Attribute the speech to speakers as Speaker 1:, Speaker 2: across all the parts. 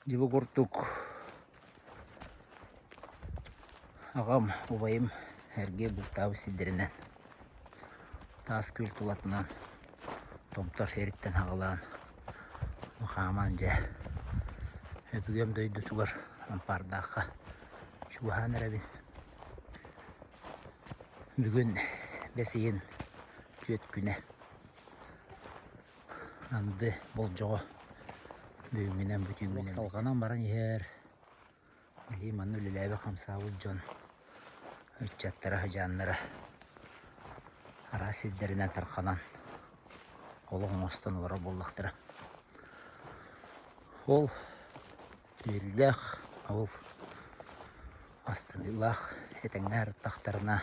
Speaker 1: Jibu kurtuk. Ağam, obayım herge bultağı sildirinen. Tas kültulatından. Tomtaş eritten ağalan. Muhamanca. Öpügem döydü sugar. Ampardakka. Şubahan erabin. Bugün besiyin köt güne. Andı bolcoğu. Büyümünen bütün güne. Salganan baran yer. Liman ölülebi kamsavul can. Üccetlere hıcanlara. Arasidlerinden tarkanan. Oluğun ostan vara bollaktıra. Ol tüyüldek. Ol astınıllah etenler taktarına.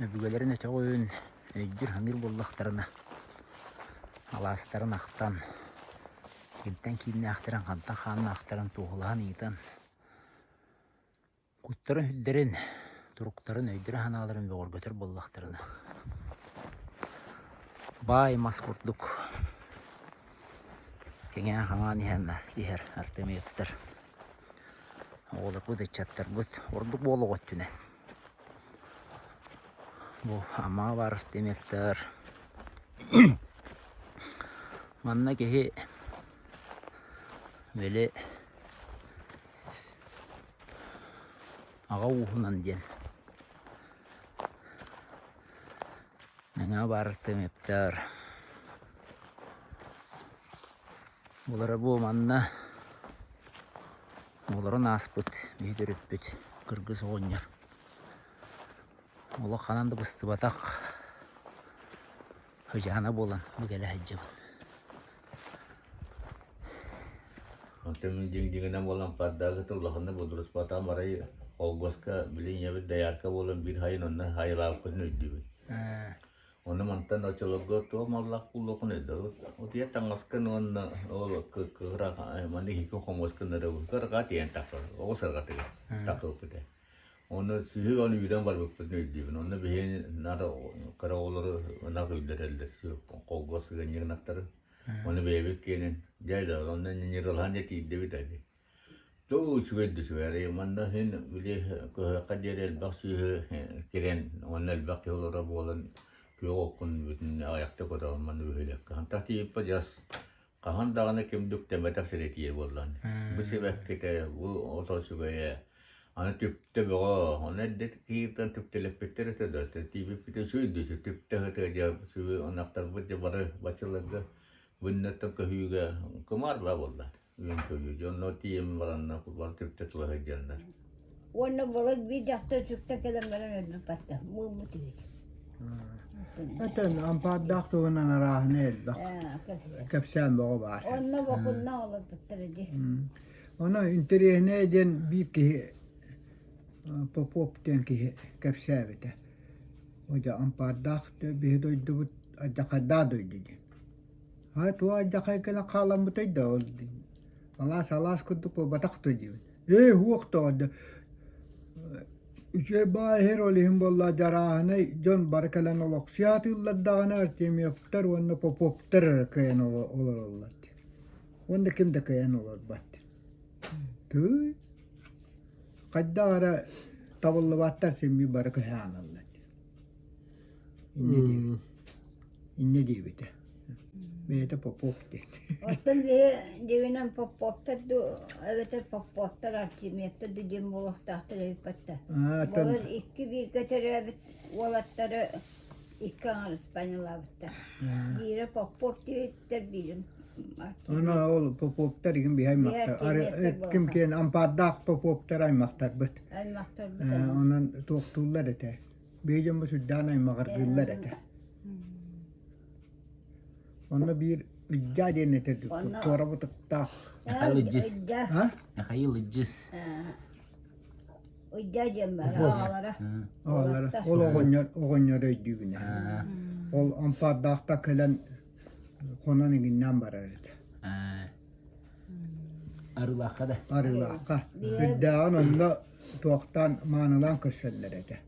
Speaker 1: Öbügelerin öte oyun. Öydür hangir bollaktarına. Alastarın aktan. Kimten kinni aktaran kantan kanın aktaran tuğulan iğdan. Kutların hüdderin. Turukların öydürü hanaların ve orgötür bollaktarına. Bay maskurtluk. Kenge hangan ihenler. Iher artemi yıptır. Oğluk bu da çattır. Orduk bolu göttüne. Bu ama var demektir. Manna kehi böyle ağa uhunan diyen. Nana var demektir. Bulara bu manna Oların aspıt, büyüdürüp büt, kırgız oğunyor. Ola kanandı bıstı batak. Hıcana bolan, bu gele hıcım.
Speaker 2: Temin jing-jinginan bolan pada ketulahana bodurus pata marai Olgoska bilin ya dayarka bolan bir hayın onna hayla kunuydu. Onu mantan o çologo to malak pulo kunedo. O dia tangaskan onna o kera mani hiko komoskan ada kera kati entakor. O serkati takor pute. Onu suhu onu yudam baru kunuydu. Onu bihin nara kera olur nak udarel desu Olgos ganjeng naktar. Onu bebek kenen jada onu nyirolhan jati dewi tadi. Tuh sudah suara mana hen boleh kajian elbak suhu keren onu elbak kalau bolan kyo kun bütün ayakta kadar mana böyle kantar tipe jas kahan dağına kim dük temetak seretiye bolan. Bu sebep kita bu otos juga ana tüpte bağa ona det kita tüpte lepter seda tipe pite suyu su tüpte hata ja su anaktar bu ja bara bacalar bunlar tak kehuga kemar ba bolan. Yun kehu jonno tiem baranna kubar tüpte tulah jannar.
Speaker 3: Onu balık bir dakika çıktı kelimelerin ödül patta. Mumut değil.
Speaker 4: Atan ampat daktu na rahne bak. Kapsan bago var.
Speaker 3: Onu bakın ne olur bitirdi.
Speaker 4: Ona interihne den bir ki pop den ki kapsabete. Oja ampat daktu bir doydu adakada doydu. Ha tu adakay kala kalam butayda oldu. Alas kutu po batak tuju. Huwakta Üceba herolihim bolla jarahane John barkalan olak siyatilla dağına artemi yaptar vanda popoptar kayan olur ollat. Vanda kimde kayan olur bat. Tu kaddara tavalla battar semmi barkayan ollat. İnne diye bite. Bete popopte.
Speaker 3: Ortadan bir düğünen popoptadı. Evet popoptar artimi yaptı. Düğün balık tahtları patta. Balık iki bir götürüp olatları iki ağır İspanyollar bitti. Biri popoptu birim.
Speaker 4: Ona ol popoptar kim bihay maktar. Kim ken ampaddak popoptar ay maktar bit.
Speaker 3: Ay maktar bit.
Speaker 4: Onun toktullar ete. Bejam sudan ay magargullar ete. Ona bir icade ne dedi. Tora bu tak.
Speaker 1: Yakalıcız.
Speaker 4: Ha?
Speaker 1: Yakalıcız.
Speaker 3: Ucacım var ağalara.
Speaker 4: Ağalara. Ol oğunya da düğüne. Ol ampaddak kalan konan iginden barar ete.
Speaker 1: Arılaka da.
Speaker 4: Arılaka. Hüddağın onda toktan manılan köseller ete.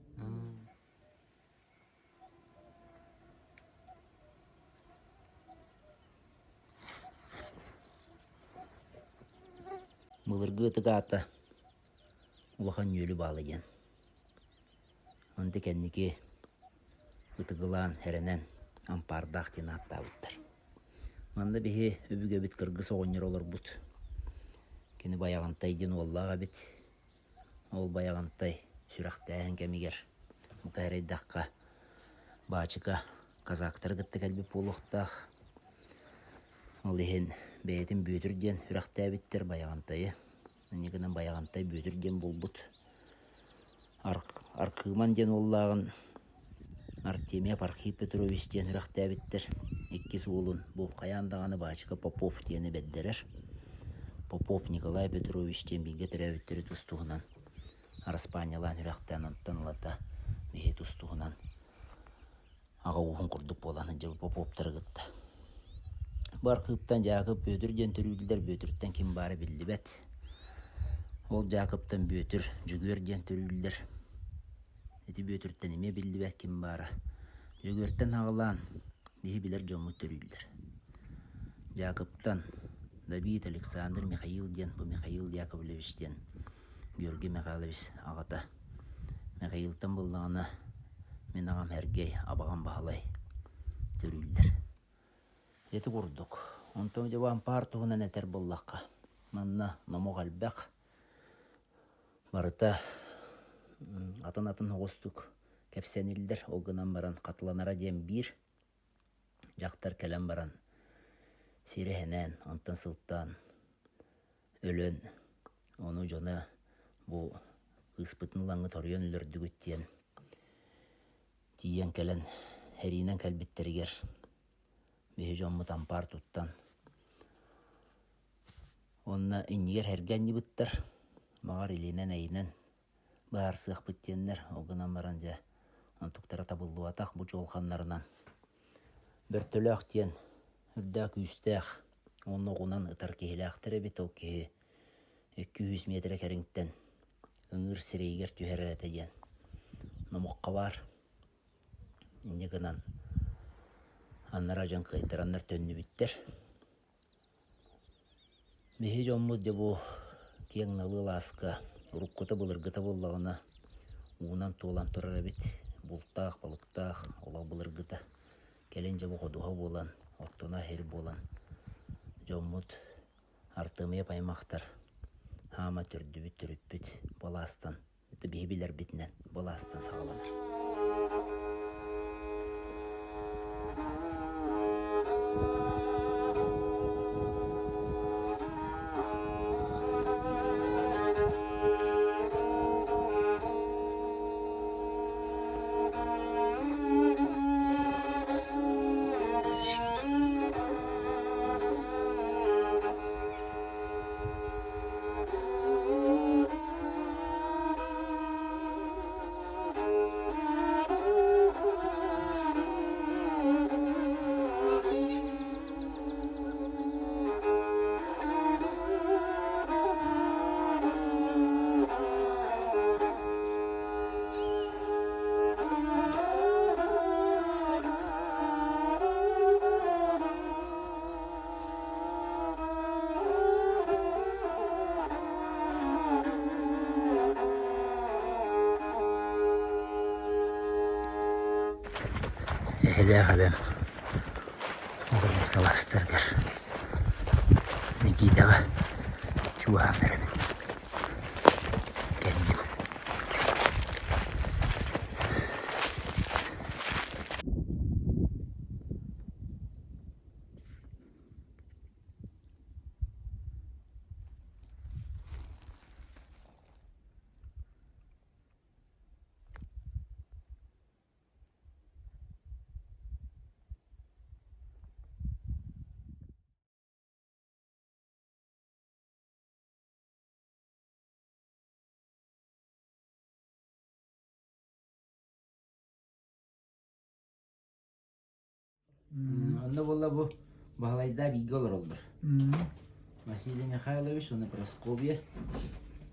Speaker 1: Mılırgı tıkata ulakan yölü bağlayan. Ondı kendiki ıtıgılan herenen ampardaq tine attavıttır. Manda bihi öbüge bit kırgısı oğunyer olur but. Kini bayağantay din ollağa bit. Ol bayağantay süraqtayın kemiger. Mutayraydaqqa bağçıka kazaqtır gıttı kalbi puluqtaq. Ol ihin beytin büyütürgen süraqtay bittir bayağantayı. Niginin bayağantay büyütürgen bulbut. Arkıman den ollağın Artemia Parkhip Petrovich den süraqtay bittir. İkki suulun bu kayandağını bağçıka Popov diyeni bedderer. Popov Nikolay Petrovich den bilge türevittiri tustuğunan. Araspanyalan süraqtayan ontan olata bihi tustuğunan. Ağa uğun kurduk bolan hıncı Popov tırgıttı. Barkıptan Jakub Bötürgen türüldüler Bötürtten kim bari bildi bet. Ol Jakub'tan Bötür Jügörgen türüldüler. Eti Bötürtten ime bildi bet kim bari. Jügörtten ağılan bihi bilir jomu türüldüler. Jakub'tan David Alexander Mikhail'den bu Mikhail Yakovlevich'ten Georgi Mikhailovich ağata. Mikhail'tan bullağına men ağam hergey abağam bahalay türüldüler. Eti kurduk. Ondan jabaan partuğunan eter bullaqqa. Manna namu qalbaq. Barıta atan hoğustuk. Kepsenildir. Olgınan baran katılanara diyen bir. Jaktar kelem baran. Sirehenen, ondan sılttan. Ölön. Onu jona bu ıspıtın langı toryon ölürdü güttiyen. Tiyen kelen herinen kalbitteriger. Bihi jommu tampar tuttan. Onna inniger hergen yibittir. Mağar ilinen eynen. Bahar sığ bittiyenler. Oğunan baranca. Antuktara tabıllu ataq bu jolxanlarından. Bir tölöq diyen. Ürdaq üstaq. Onu oğunan ıtar kehilaqtire bit o kehi. 200 metre keringten. Ingır sireyger tüherere diyen. Namuqqa var. İnne gınan. Anlar ajan kaytaranlar tönlü bitter. Bihi jommu de bu keng nalı laska. Urukkuta bulırgıta bullağına. Uğunan tuğulan turar bit. Bultaq, balıktaq, ola bulırgıta. Gelince bu koduğa bolan. Ottuna her bolan. Jommut artımıya paymaqtar. Hama türdü bit türüp bit. Balastan. Bihi biler bitnen. Balastan sağlanır. Hele habem. Oğlum salastırgır. Ne giydi var? Çuğanlarım. Kendim. Onda valla bu Bahalayda bilgi olur olur. Vasily Mikhailovich, ona Praskovya.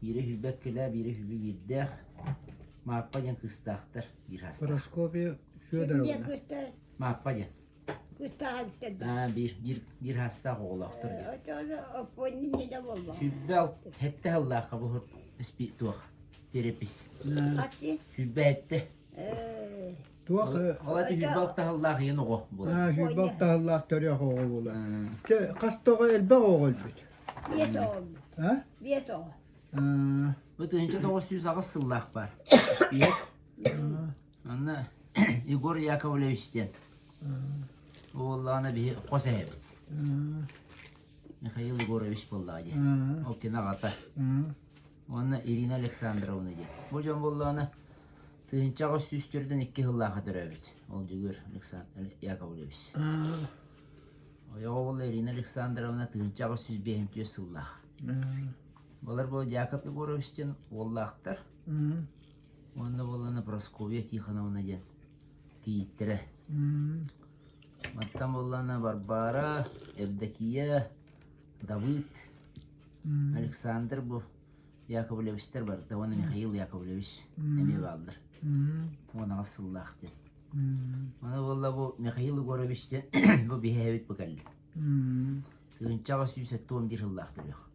Speaker 1: Biri hübbet kila, biri hübbü giddek. Mappacan kıstaktır bir hasta.
Speaker 4: Praskovya Fyodorovna.
Speaker 3: Göster.
Speaker 1: Mappacan.
Speaker 3: Kıtahtı da.
Speaker 1: Ha bir hasta oğlaktır.
Speaker 3: Onu oponin ne de oldu.
Speaker 1: Hübbel hette Allah'a bu ispi tuğ. Terapis.
Speaker 3: Hadi.
Speaker 1: Hübbe hette.
Speaker 4: Tuak
Speaker 1: Ola da hübbel ta Allah'a yeni o.
Speaker 4: hübbal Allah törüyor oğul bola. Te kastoğa elbe oğul bit.
Speaker 3: Bir oldu.
Speaker 4: Ha?
Speaker 3: Bir oldu.
Speaker 1: Bu tünce 900 ağız sıllah var. Bir. Anna Igor Yakovlevич'ten. Oğlana bir kosa hebit. Mikhail Igorovich bolladı. O kina gata. Ona Irina Aleksandrovna diye. Bu can bollana tınçağı süstürdün 2 yılla kadar hebit. Olcu gör Yakovlevich. O ya oğlu Irina Aleksandrovna tınçağı süz behimtiyor sıllah. Bolar bu Yakov Igorovich'ten bollaktar. Onda bollana Praskovya Tikhonovna diye. Kiyittire. Mattam bollana Barbara, Evdokiya, David, Alexander bu Yakovlevich'ler var. Davana Mikhail Yakovlevich emi kaldır. Ona asıllaktı. Ona bolla bu Mikhail Igorovich'ten bu bir hevit bakalım. Tığınçağı süyset 11 yıllaktır yok.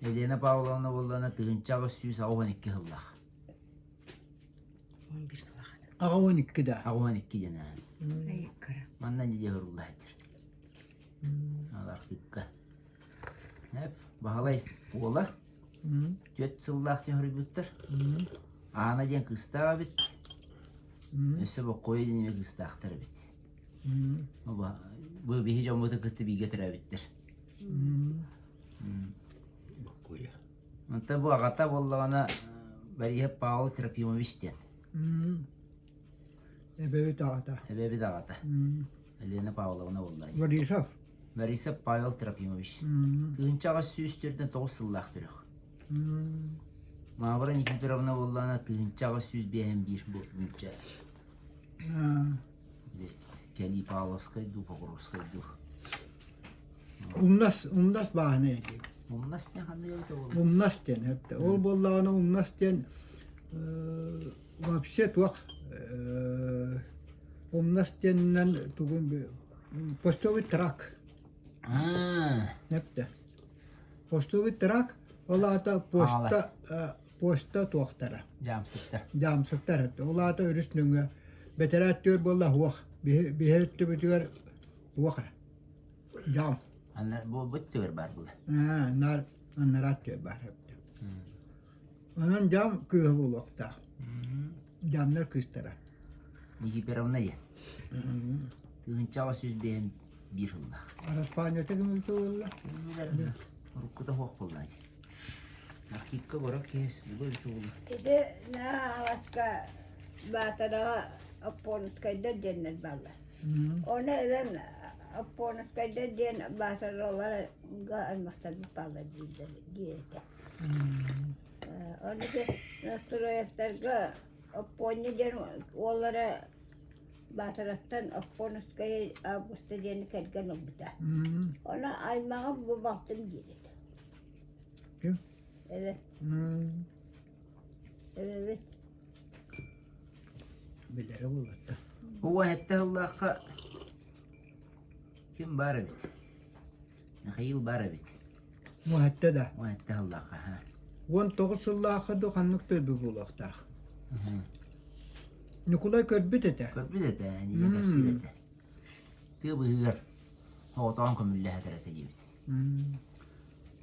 Speaker 1: Elena Pavlovna bollana tığınçağı süyset 12 yıllak.
Speaker 5: 11 sılağı.
Speaker 4: Ağın iki de.
Speaker 1: 12 jana.
Speaker 5: Ay kara.
Speaker 1: Mandan diye hırıllahtır. Allah dikkat. Hep bahalayız. Ola. 4 yıllak diye hırıbıktır. Ana diyen kısta bit. Öse bu koyu diye kıstaktır bit. Bu bir hiç olmadı kıtı bir götüre bittir. Anta bu ağata bollağına bari hep pahalı terapiyomu bişten.
Speaker 4: Ebe dağda.
Speaker 1: Ebebi de ağata. Elena Pavlovna bollağına.
Speaker 4: Varisaf.
Speaker 1: Marisa pahalı terapiyomu biş. Tığınçağı süstürden 9 yıllaktır yok. Mavra Nikiforovna bollağına tığınçağı süz behem bir bu mülçe. Keli Pavlovskaydı, Pokrovskaydı.
Speaker 4: Umnas bahaneydi.
Speaker 1: Bunlar ne hangi yolda oldu?
Speaker 4: Umnas den hep de. O bollağına umnas den вообще tuak umnas denen tugun bir postovi trak hep de. Postovi trak ola da posta tuaktara.
Speaker 1: Cam sıktır.
Speaker 4: Jam sektar hep de. Ola da örüsnüngü beterat diyor bolla huak. Bir hette bitiyor huak. Jam.
Speaker 1: Anlar bu bitti var bu.
Speaker 4: Nar annarat diyor bar hep de. Onun jam kıyı bulakta. Jamlar kıstara.
Speaker 1: Nikiforovna ye. Tığınçağı süz behem bir yılda.
Speaker 4: Araspanya tekimi tuolla.
Speaker 1: Rukkuda hoq buldadı. Hakikka gorak kes bu bitti oldu.
Speaker 3: İşte ne havaska batara aponut kayda cennet balla. Ona even aponut kayda cennet bataralara almaktan bir balla diyete. Onu da nasıl yaptarga aponya den onlara batarattan aponut kayda abusta cennet kalkan obita. Ona aymağa bu baktım girdi.
Speaker 4: Kim?
Speaker 3: Evet. Evet.
Speaker 4: Bilere bulatta.
Speaker 1: Huwa hatta Allah'a kim barabit? Mikhail barabit.
Speaker 4: Muhatta da.
Speaker 1: Huwa hatta Allah'a ha.
Speaker 4: Won toğusullaha do kanlıkta bir bulakta. Nikolay körbütete.
Speaker 1: Körbüde de yani tefsirete. Tıbı hır. Hoğdan kömülle hederete gibi.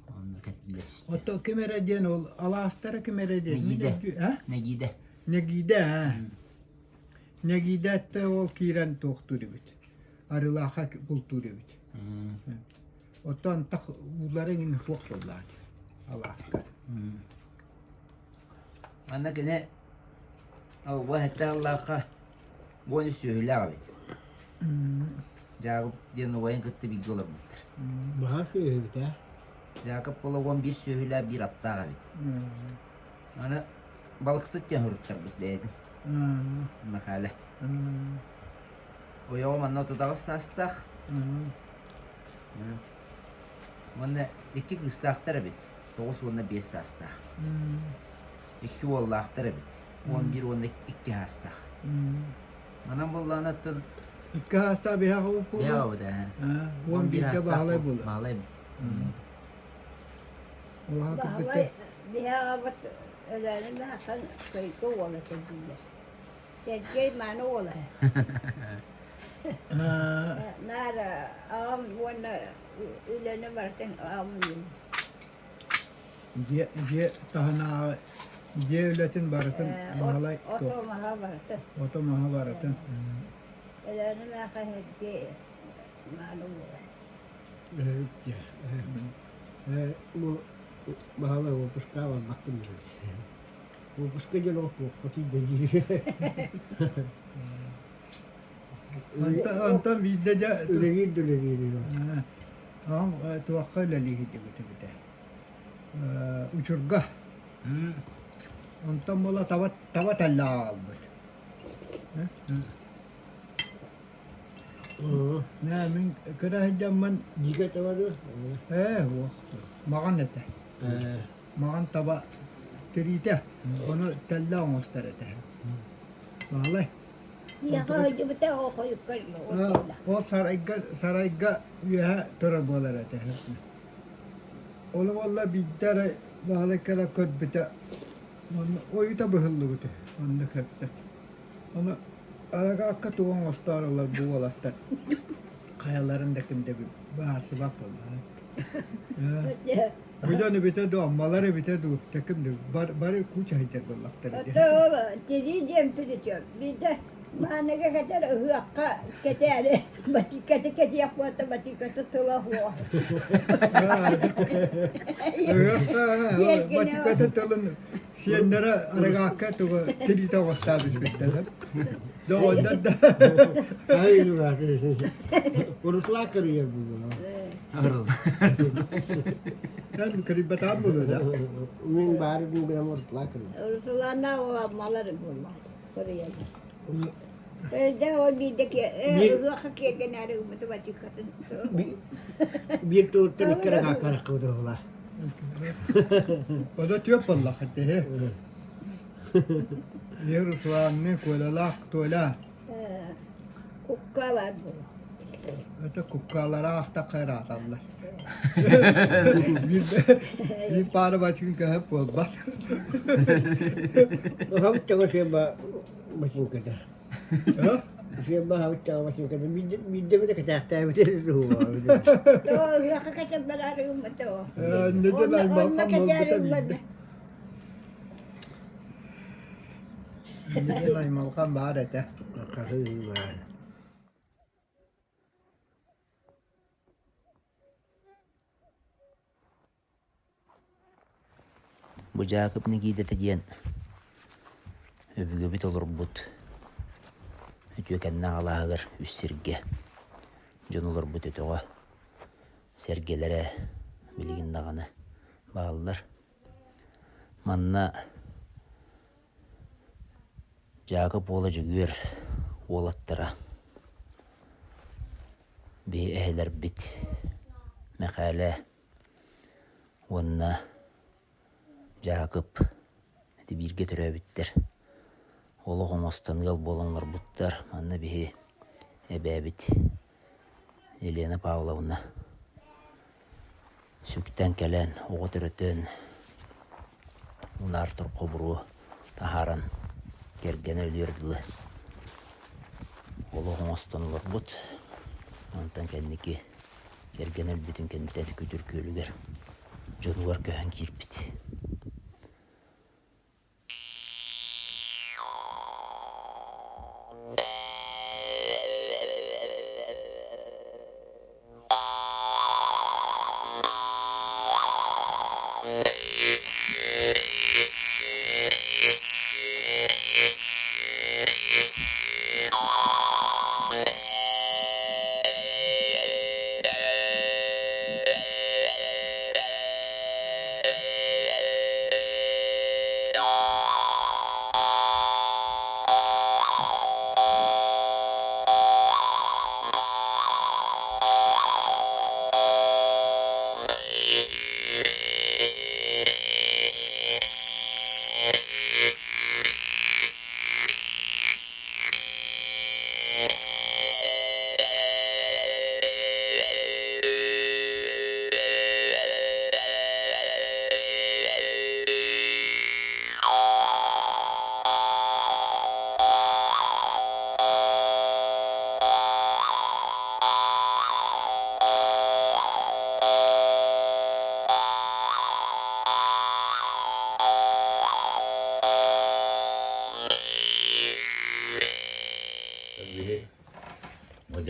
Speaker 1: Onu katiller işte.
Speaker 4: Oto kimere diyen ol alastara kimere diyen.
Speaker 1: Negide.
Speaker 4: Ha?
Speaker 1: Negide.
Speaker 4: Negide ha. Negide te ol kiren tohturu bit. Arılaha bulturu bit. Otan tak uların in fuq bolladı. Alaska.
Speaker 1: Anna kene huwa hatta Allah'a bunu söyle abi. Cevap diyen olayın kıttı bir dolar mıdır?
Speaker 4: Bahar köyü bit ha.
Speaker 1: Jakab polawan bir söyle bir atta abi. Ana balık sıkken huruttar bit beydi. Makale. O yaw man notu dağı sastak. Mana iki kıstaktar bit. Toğuz ona 5 sastak. 2 ollaktar bit. 11 ona 2 hastak. Anam bollağına attın.
Speaker 4: İki hasta bir hak upu.
Speaker 1: Ya bu da.
Speaker 4: On bir de bağlay bulu.
Speaker 1: Bağlay.
Speaker 4: O hak
Speaker 3: Bahalay
Speaker 4: bitti.
Speaker 3: bir arabat ölerini de hakan kıyıkı ola tedbirler. Sergey manı ola. Nara ağam bana üleni varken ağam
Speaker 4: Je tahana je ületin baratın bağlay.
Speaker 3: oto mahabaratı.
Speaker 4: Oto Mahabharatın.
Speaker 3: Ölerini de hakan sergey manı ola.
Speaker 5: Bu bahala bu puska var baktım ya. Bu puska gel o pati dedi.
Speaker 4: Antam videja
Speaker 5: Öyle gidiyor.
Speaker 4: Ağam tuvakkal lali gitti bite. Uçurga. Antam bola tava talla almış. Ne min kira hajamman
Speaker 5: Jika tahu
Speaker 4: waktu makan ete. Makan tava terite. Onu talla olmuşlar ete. Vallahi.
Speaker 3: Ya kau betul o kau yukarı.
Speaker 4: O sarayga ya torabolar ete. Oğlum valla bitter vallahi kala kod bite. O yuta bahıllı bite. Onu kapta. Onu araga akka tuğan ostarlar bu olastar. Kayalarındakinde bir bahası bak vallahi. Bu da ne bite do ammaları bite do takım de bari kuça hitar vallahi.
Speaker 3: Betul. Jadi jemput itu. Bida mana kata huakka kata kata apa tu kata tulah huak.
Speaker 4: Başı kata talın siyenlere araga akka tuğan telita ostarmış bitte. Do ondan da.
Speaker 5: Hayır lah. Urus lakar ya bu.
Speaker 4: Ben karibat abulu da.
Speaker 5: Min bari bu bir urus lakar.
Speaker 3: Urusulana o malar bulmaz. Korea. Kerja o bidak ya. Huak kenara betul betul kata.
Speaker 5: Bir tur terikar kakar ko da lah.
Speaker 4: O da tüyop vallahi hatta. Yerus var ne koyalak tola.
Speaker 3: Kukka var bu.
Speaker 4: Öte kukkalara ahta kayrat Allah. Bir para başın kahep olmaz.
Speaker 5: Ham tahu siapa macam kata. Siapa ham tahu macam kata. Bida bida kata kata bida tu.
Speaker 3: Tu huak kata berarung betul.
Speaker 4: Ne de lan
Speaker 3: Ona
Speaker 4: bakam
Speaker 3: kata
Speaker 4: oldu da
Speaker 3: rumah.
Speaker 4: Ne de lan malkan bari de.
Speaker 5: Kahwin mah.
Speaker 1: Bu Jacob ne giydi diyen. Öbüge bit olur but. Ötüye kendine ağır üssirge. Can olur but ötüğe. Sergelere bilgin dağını bağlılar. Manna Jacob olacı gür olattıra. Bir ehler bit. Mekale. Onna Jacob eti bir getire bittir. Olu homastan yıl bolanlar buttar. Manna bihi ebebit. Elena Pavlovna. Sükten kelen, oğu türütün. Unar tur kubru taharan. Gergen ölürdüler. Olu homastanlar but. Ondan kendiki gergen bütün kendinden kütür köylüger. Canıvar köhen kirpit.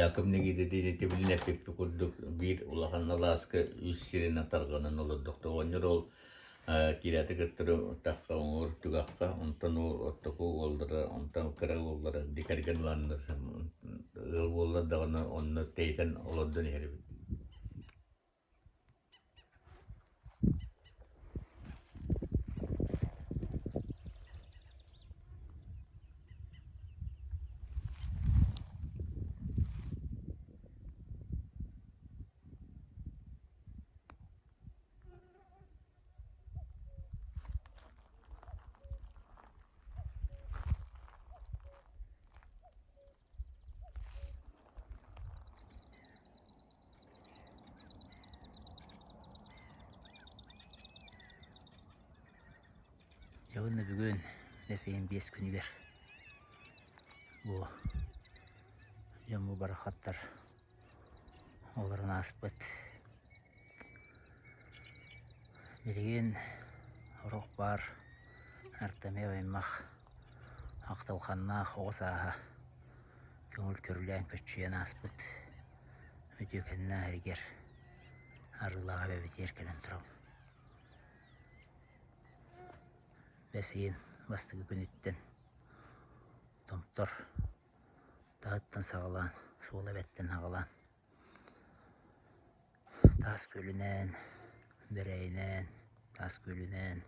Speaker 2: Jakım ne gidi de biline pek kurduk bir ulakan alaska üst sirene targanan olurduk da onur ol kirete götürü takka onur tugakka ondan ottoku oldura ondan kara oldura dikergen landır ollar da onu teyten olurdu herif.
Speaker 1: Yağınla bugün deseyin 5 günüger. Bu yamu barakatlar oların asbet. Bilgin ruh var. Artame oymak. Aktalkanna oğusaha. Gönül körülen köçüyen asbet. Ödükenna herger. Arılağa ve biterkelen turam. Beseyin bastığı günütten. Tomtor. Dağıttan sağlan. Soğula betten ağlan. Tas gölünen. Bereynen. Tas gölünen.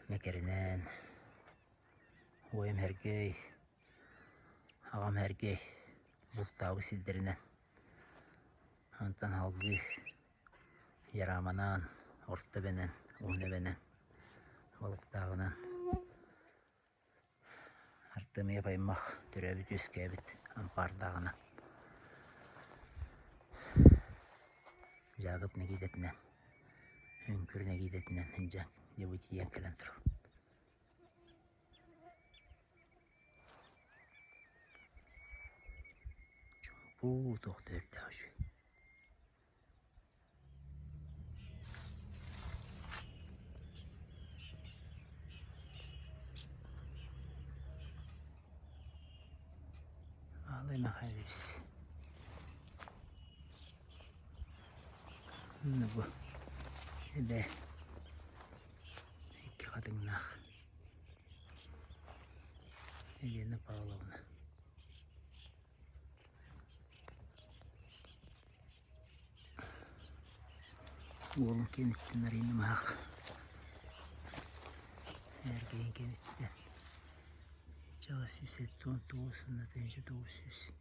Speaker 1: Mekerinen. Oyum hergey. Ağam hergey. Bultağı sildirinen. Antan halgı. Yaramanan. Orta benen. Ohne benen. Balık dağınan. Artımı yapaymak. Türevi düzkebit. Ampar dağına. Jagıp ne gidetinden. Hünkür ne gidetinden. Hıncak. Yavuti yankelen turu. Bu doktor taşı. Ağlayma hayırlısı. Ne bu? Hele iki kadınlar. Eline bağlı ona. Oğlum kenettiler yine mak. Erkeğin kenetti. Çağız 100 ton doğusunda önce 900.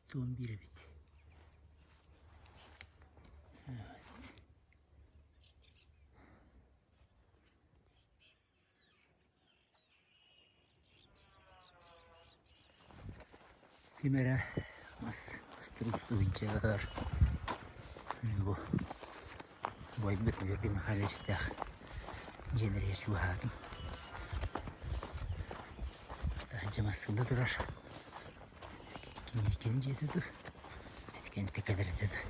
Speaker 1: Ton biri bit. Evet. Kimere mas struktuyunca kadar bu boybet mürgü mahallesinde jeneriye şu hadim. Daha önce masında durar. Gelince de dur. Etken tek eder de dur.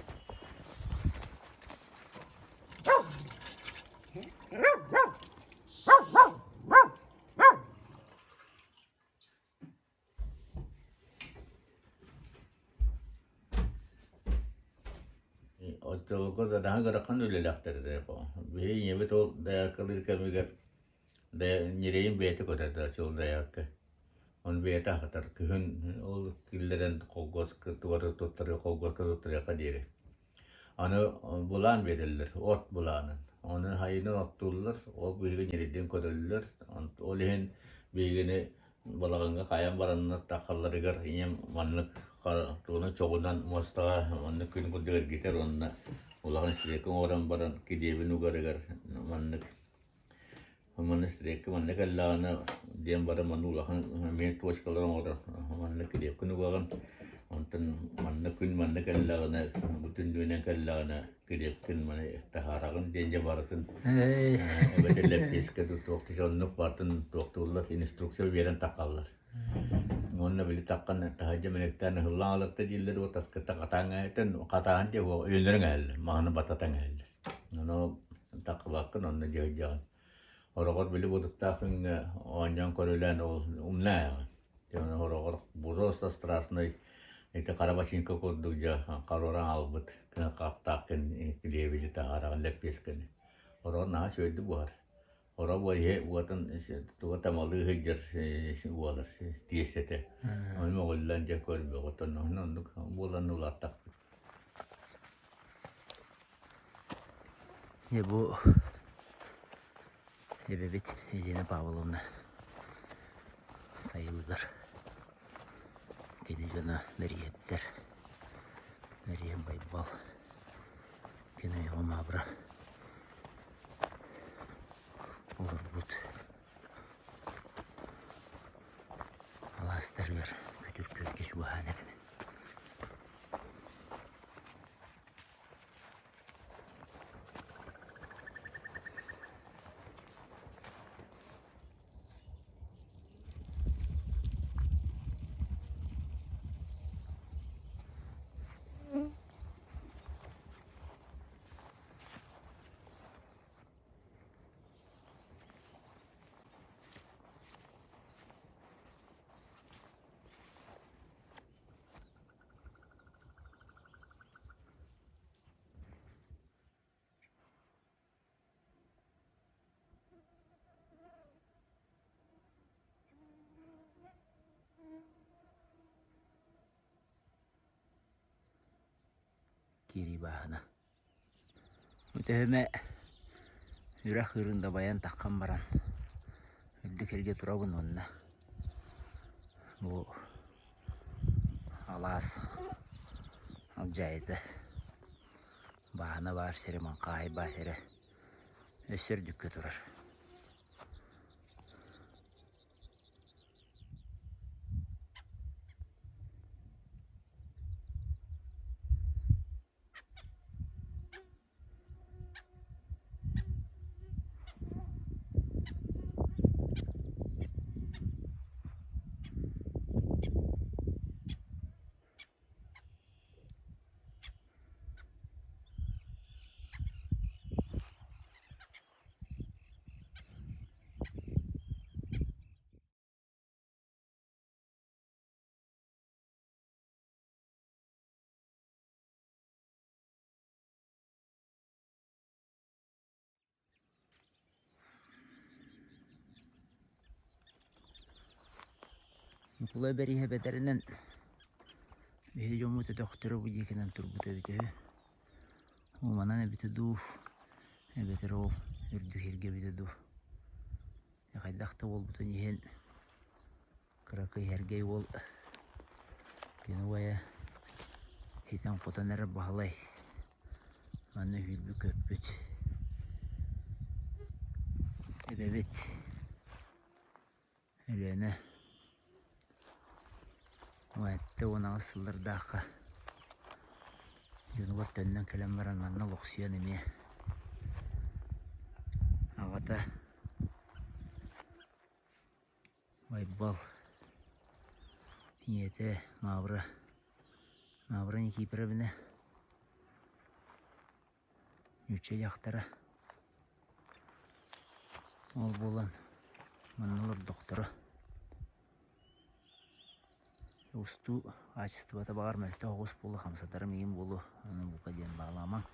Speaker 2: Otogo da daha garakan öyle laktır da yapalım. Bir yeme to dayakalı kamigar da nireyin beti kadar da çol dayak. On beti hatar kühün o killerin kolgoskı duvarı tuttarı kolgoskı tuttarı kadiri. Onu bulan verirler, ot bulanın. Onu hayını ottullar, o büyüğü niriden kodullar. Olihin büyüğünü balağınga kayan baranına takalları gar, iyem manlık tuğunu çoğundan mostağa, manlık gün kudur gider onunla. Ulağın sürekli oran baran kidiyebi nugarı gar, manlık. Manlık sürekli manlık Allah'ına diyen baran manlık ulağın bir toşkaların oran, manlık kidiyebi nugarın. Ondan manlık gün manlık Allah'ına, bütün dünya Allah'ına kidiyebi manlık taharağın dence baratın. Evet, lepkeske doktor onluk bartın doktorlar instruksiyon veren takallar. Onunla bile takkan tahaca menekten hıllan alıkta diller o taskıta katanga eten katahan diye o öldürün geldi. Mahını batatan geldi. Onu takılakkın onunla jahjahan. Horokot bile buduktakın onyan koruylan o umnaya. Yani horokot buzosta strasnay Это Карабашинка курдугжа кароран албыт. Кына кактакын лебили таараган леппескени. Орона сөйдү бар. Ора бойе уатын туга тамалы хыгыр уалар тиесете. Аны голлан же көрбө готон нонук булан улаттак.
Speaker 1: Bu ebebet Елена Павловна sayılır. Gene cana Meryem'dir. Meryem Baybal. Gene yom abra. Olur but. Alastarlar. Kütür kölgeç bu hanemi. Kiri bahana. Mütehime yürek hırında bayan takkan baran. Öldük herge turabın onunla. Bu alas alcaydı. Bahana var seriman kahi bahire. Ösür dükkü durur. Kula beri hebederinden bir jomutu doktoru bu dikinden turbutu bitiyor. O mana ne bitiyor? Hebeter ol, ürdü herge bitiyor. Ya kaydakta ol buton yihen kırakı herge ol. Kene vaya hitan kotanere bağlay. Mana hülbü köpüt. Ebebet. Elene. Вәтті оны асылырдағы жүнігір төннен кәлем баран манна лоқсиян еме ағата байбал ниеті мавры не кейпірі біні үтше яқтары ол болан манналар доқтыры Усту ачествата бар мөлтө оғыз болу хамсатарым ем болу аны бука ден бағламаң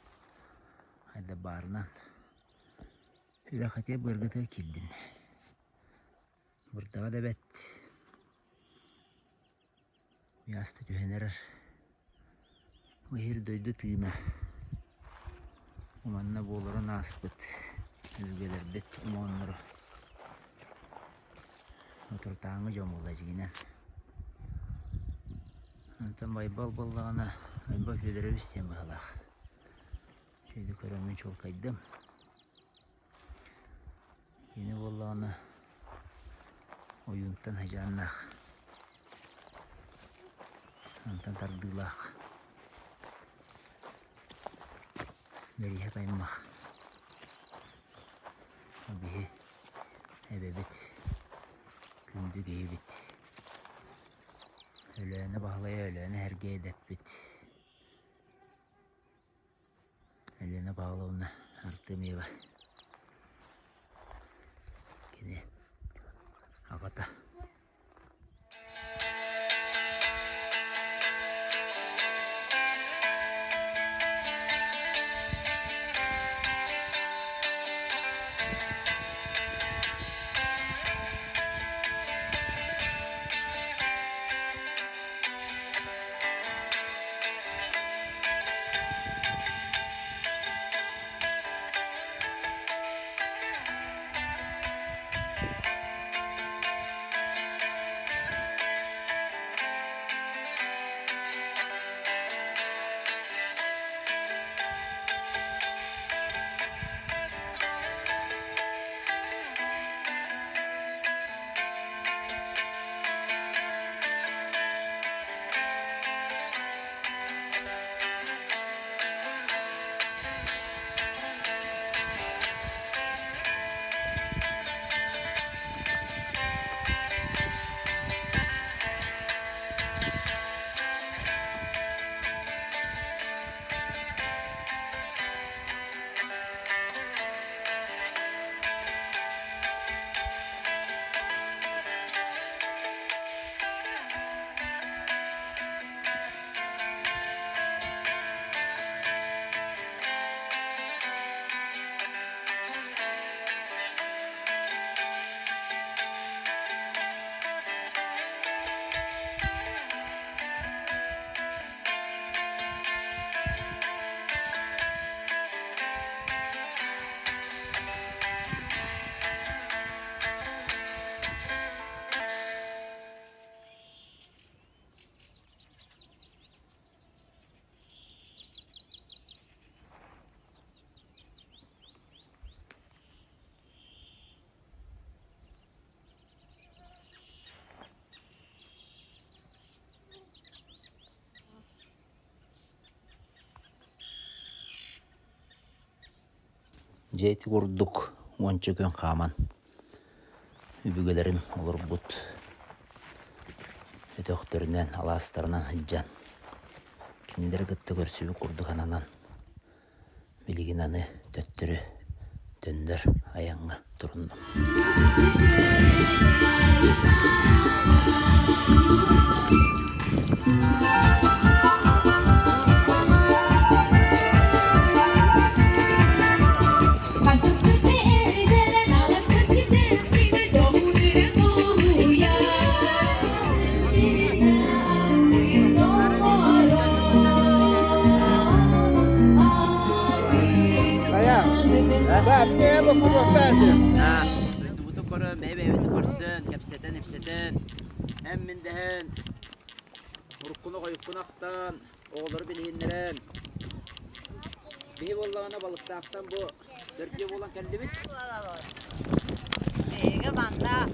Speaker 1: айда барынан үрәқате бұргыты келдін бұрдаға да бәт ясты түйенерер өйір дөйді түйіме оманна болырын аспыт өзгелер бет омонныры отыртаңы жомылда жегінен Антан байбал баллағына байбал көдері бістен бағалақ. Шөйді көрімен чол қайдым. Ені баллағына ойынтан хажаннақ. Антан тардылақ. Беріе қаймақ. Обихе әбебет. Күнді кейбет. Ölene bağlaya ölene herge edep bit. Ölene bağlı ona artı meyve. Gene ağata. Jeyti kurduk. Onça gün kaman. Übügelerim olur but. Ötöktöründen, alastarından hıccan. Kimleri gıttı görsübü kurduk ananan. Biligin anı töttürü döndür ayağına durundum.
Speaker 4: Ben ne yapayım ben?
Speaker 1: Ha, butu koru, meyve korusun, hepseden. Hem mindehen, urkunu koyukunaktan, oğulları bilhinlerin. Bihi bollağına balıktaktan bu, dörtçü olan kendi bit.
Speaker 3: Ege banda.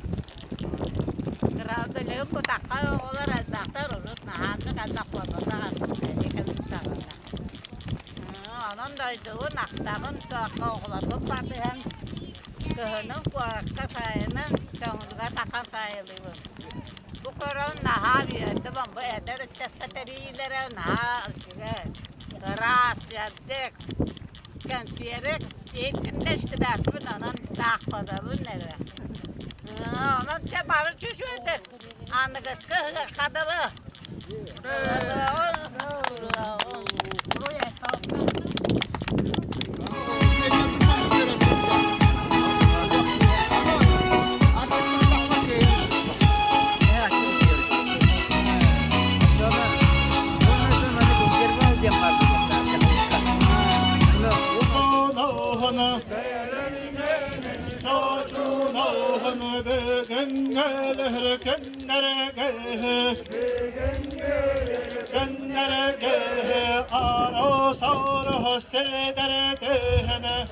Speaker 3: Kıravdılığı bu takka oğlar azbaktar olur. Nahandı kazak babada. Ege sağlar. Onun doyduğu naktabın tuakka oğlanı parti hem kıhının kuakka sayının çoğunluğa takan sayılıyor. Bu korun naha bir yerde bu eder çepeterilere naha ras yazdık. Kensiyerek eğitimde işte dersmin onun dağpada bu nere. Onun çabarı çüşürdük. Anı kıskı kadılı.
Speaker 6: Aro saro sere dere gehne